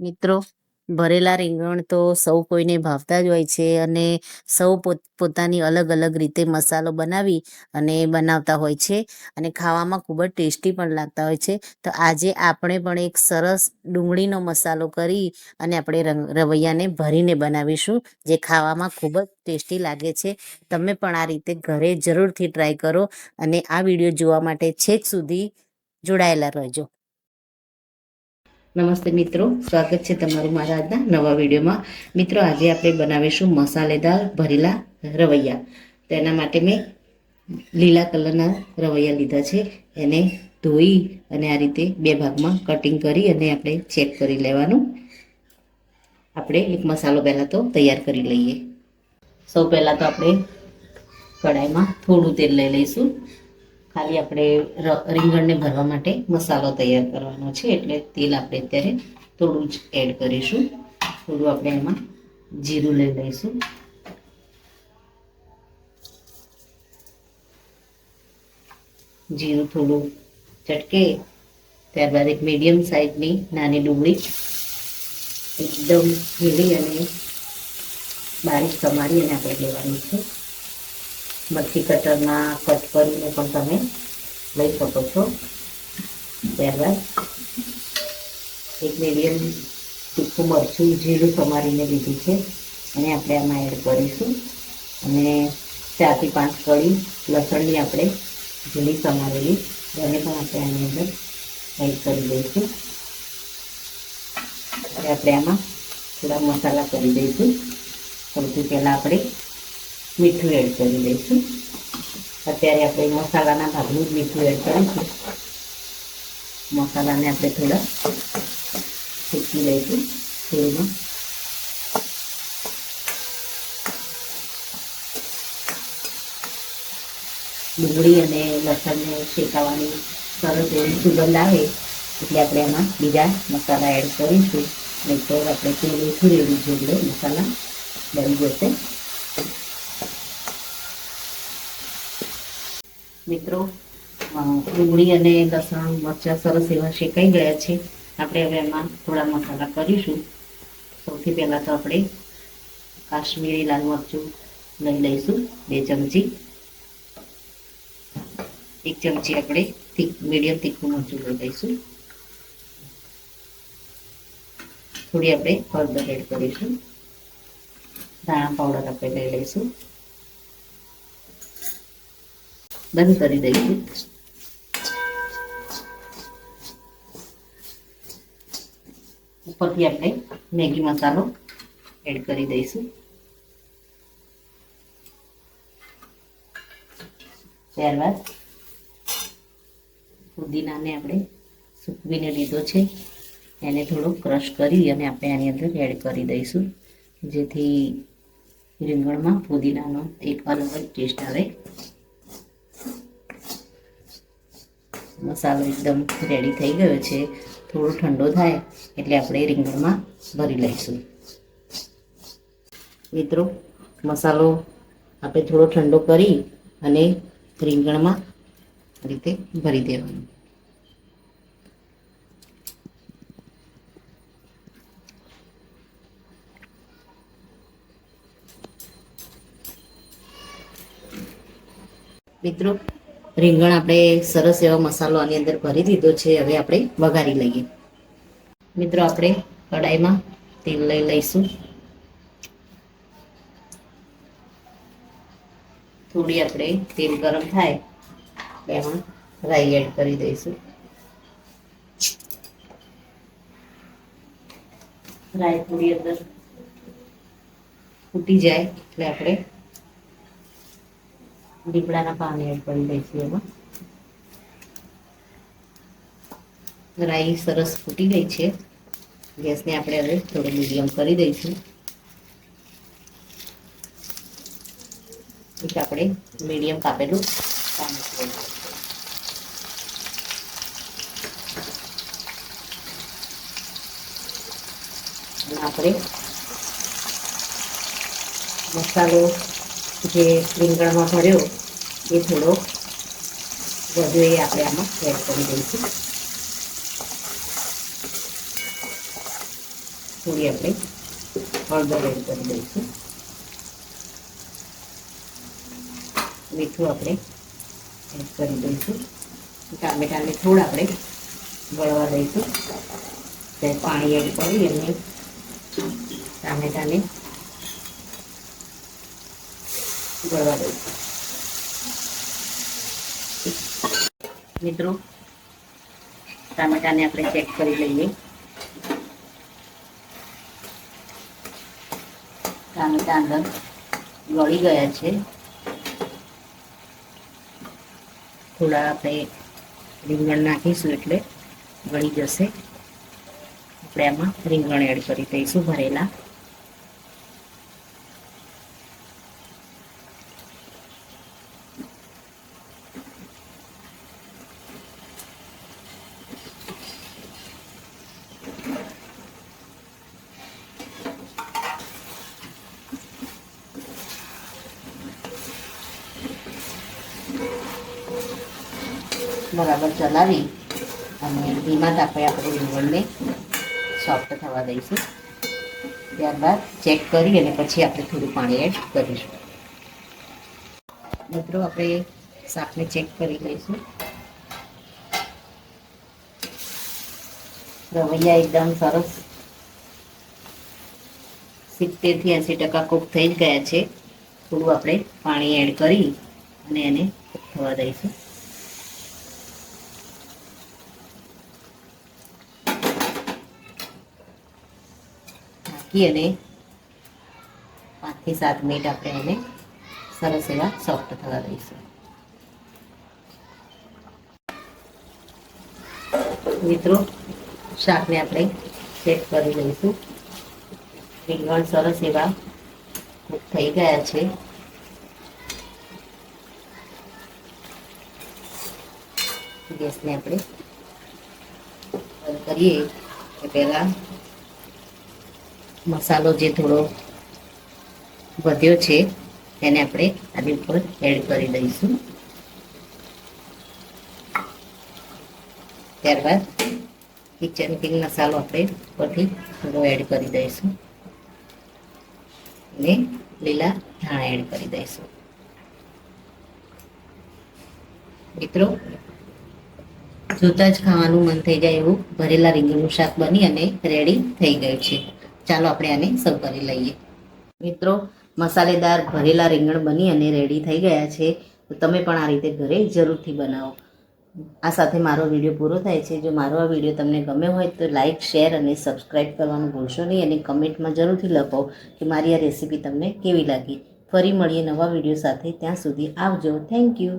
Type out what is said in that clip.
મિત્રો, ભરેલા રીંગણ તો સૌ કોઈને ભાવતા જ હોય છે અને સૌ પોતાની અલગ અલગ રીતે મસાલો બનાવી અને બનાવતા હોય છે અને ખાવામાં ખૂબ જ ટેસ્ટી પણ લાગતા હોય છે. તો આજે આપણે પણ એક સરસ ડુંગળીનો મસાલો કરી અને આપણે રવૈયાને ભરીને બનાવીશું, જે ખાવામાં ખૂબ જ ટેસ્ટી લાગે છે. તમે પણ આ રીતે ઘરે જરૂરથી ટ્રાય કરો અને આ વિડીયો જોવા માટે છેક સુધી જોડાયેલા રહેજો. નમસ્તે મિત્રો, સ્વાગત છે તમારું મારા આજના નવા વિડીયોમાં. મિત્રો, આજે આપણે બનાવીશું મસાલેદાર ભરેલા રવૈયા. તેના માટે મેં લીલા કલરના રવૈયા લીધા છે. એને ધોઈ અને આ રીતે બે ભાગમાં કટિંગ કરી અને આપણે ચેક કરી લેવાનું. આપણે એક મસાલો પહેલાં તો તૈયાર કરી લઈએ. સૌ પહેલાં તો આપણે કઢાઈમાં થોડું તેલ લઈ લઈશું. ખાલી આપણે રીંગણને ભરવા માટે મસાલો તૈયાર કરવાનો છે, એટલે તેલ આપણે અત્યારે થોડું જ એડ કરીશું. થોડું આપણે એમાં જીરું લઈ લઈશું. જીરું થોડું ચટકે ત્યારબાદ એક મીડિયમ સાઇઝની નાની ડુંગળી એકદમ ઝીણી અને બારીક સમારી અને આપણે લેવાની છે. મરચી કટરમાં કટ કરીને પણ તમે લઈ શકો છો. ત્યારબાદ એક મીડિયમ તીખું મરચું ઝીણું સમારીને લીધું છે, અને આપણે આમાં એડ કરીશું. અને 4 થી 5 કળી લસણની આપણે ઝીણી સમારેલી એને પણ આપણે આની અંદર એડ કરી દઈશું. આપણે આમાં થોડા મસાલા કરી દઈશું. સૌથી પહેલાં આપણે મીઠું એડ કરી દઈશું. અત્યારે આપણે મસાલાના ભાગનું જ મીઠું એડ કરીશું. મસાલાને આપણે થોડા શેકી લઈશું તેલમાં. ડુંગળી અને લસણને શેકાવાની સરસ એવી સુગંધ આવે એટલે આપણે એમાં બીજા મસાલા એડ કરીશું. નહીં તો આપણે તેલ ઓછું રેડવું જોઈએ, મસાલા બળી જશે. મિત્રો, ડુંગળી અને લસણ મરચાં સરસ એવા શેકાઈ ગયા છે. આપણે હવે એમાં થોડા મસાલા કરીશું. સૌથી પહેલાં તો આપણે કાશ્મીરી લાલ મરચું લઈ લઈશું 2 ચમચી. 1 ચમચી આપણે મીડિયમ તીખું મરચું લઈ લઈશું. થોડી આપણે હળદર એડ કરીશું. ધાણા પાવડર આપણે લઈ લઈશું. બંધ કરી દઈશું. ઉપરથી આપણે મેગી મસાલો એડ કરી દઈશું. ત્યારબાદ પુદીનાને આપણે સૂકવીને લીધો છે, એને થોડો ક્રશ કરી અને આપણે આની અંદર એડ કરી દઈશું, જેથી રીંગણમાં પુદીનાનો એક અલગ જ ટેસ્ટ આવે. મસાલો એકદમ રેડી થઈ ગયો છે. થોડો ઠંડો થાય એટલે આપણે રીંગણમાં ભરી લઈશું. મિત્રો, મસાલો આપણે થોડો ઠંડો કરી અને રીંગણમાં આ રીતે ભરી દેવાનું. મિત્રો, રીંગણ આપણે સરસ એવો મસાલો આની અંદર ભરી દીધો છે. હવે આપણે વઘારી લઈએ. મિત્રો, આપણે કઢાઈમાં તેલ લઈ લઈશું. થોડી આપણે તેલ ગરમ થાય એમાં રાઈ એડ કરી દઈશું. રાઈ થોડી અંદર ફૂટી જાય એટલે આપણે લીમડાના પાન એડ કરી દઈશું. એમાં રાઈ સરસ ફૂટી ગઈ છે. ગેસને આપણે હવે થોડું મીડિયમ કરી દઈશું. એક આપણે મીડિયમ કાપેલું ટામેટું આપણે મસાલો જે રીંગણમાં ભર્યો એ થોડો વધુ એ આપણે આમાં એડ કરી દઈશું. થોડી આપણે હળદર એડ કરી દઈશું. મીઠું આપણે એડ કરી દઈશું. ટામેટાને થોડા આપણે ગળવા દઈશું. ત્યારે પાણી એડ કરી અને ટામેટાને ગળવા દઈશું. મિત્રો, ટામેટાને આપણે ચેક કરી લઈએ. ટામેટા અંદર ગળી ગયા છે. થોડા આપણે રીંગણ નાખીશું એટલે ગળી જશે. આપણે આમાં રીંગણ એડ કરી દઈશું ભરેલા. બરાબર ચલાવી અને ધીમા તાપે આપણે રીંગણને સોફ્ટ થવા દઈશું. ત્યારબાદ ચેક કરી અને પછી આપણે થોડું પાણી એડ કરીશું. મિત્રો, આપણે શાકને ચેક કરી લઈશું. રવૈયા એકદમ સરસ 70 થી 80% કૂક થઈ જ ગયા છે. થોડું આપણે પાણી એડ કરી અને એને કૂક થવા દઈશું. અને 5 થી 7 મિનિટ આપણે એને સરસ એવા સોફ્ટ થવા દઈશું. મિત્રો, શાકને આપણે ચેક કરી લઈશું. રીંગણ સરસ એવા કૂક થઈ ગયા છે. ગેસને આપણે બંધ કરીએ એ પહેલા મસાલો જે થોડો વધ્યો છે એને આપણે આની ઉપર એડ કરી દઈશું. ત્યારબાદ કિચન કિંગ મસાલો આપણે ઉપરથી થોડો એડ કરી દઈશું અને લીલા ધાણા એડ કરી દઈશું. મિત્રો, જોતા જ ખાવાનું મન થઈ જાય એવું ભરેલા રીંગણનું શાક બની અને રેડી થઈ ગયું છે. ચાલો આપણે આને સર્વ કરી લઈએ. મિત્રો, મસાલેદાર ભરેલા રીંગણ બની અને રેડી થઈ ગયા છે. તો તમે પણ આ રીતે ઘરે જરૂરથી બનાવો. આ સાથે મારો વિડીયો પૂરો થાય છે. જો મારો આ વિડીયો તમને ગમ્યો હોય તો લાઇક, શેર અને સબસ્ક્રાઈબ કરવાનું ભૂલશો નહીં. અને કમેન્ટમાં જરૂરથી લખો કે મારી આ રેસીપી તમને કેવી લાગી. ફરી મળીએ નવા વિડીયો સાથે. ત્યાં સુધી આવજો. Thank you.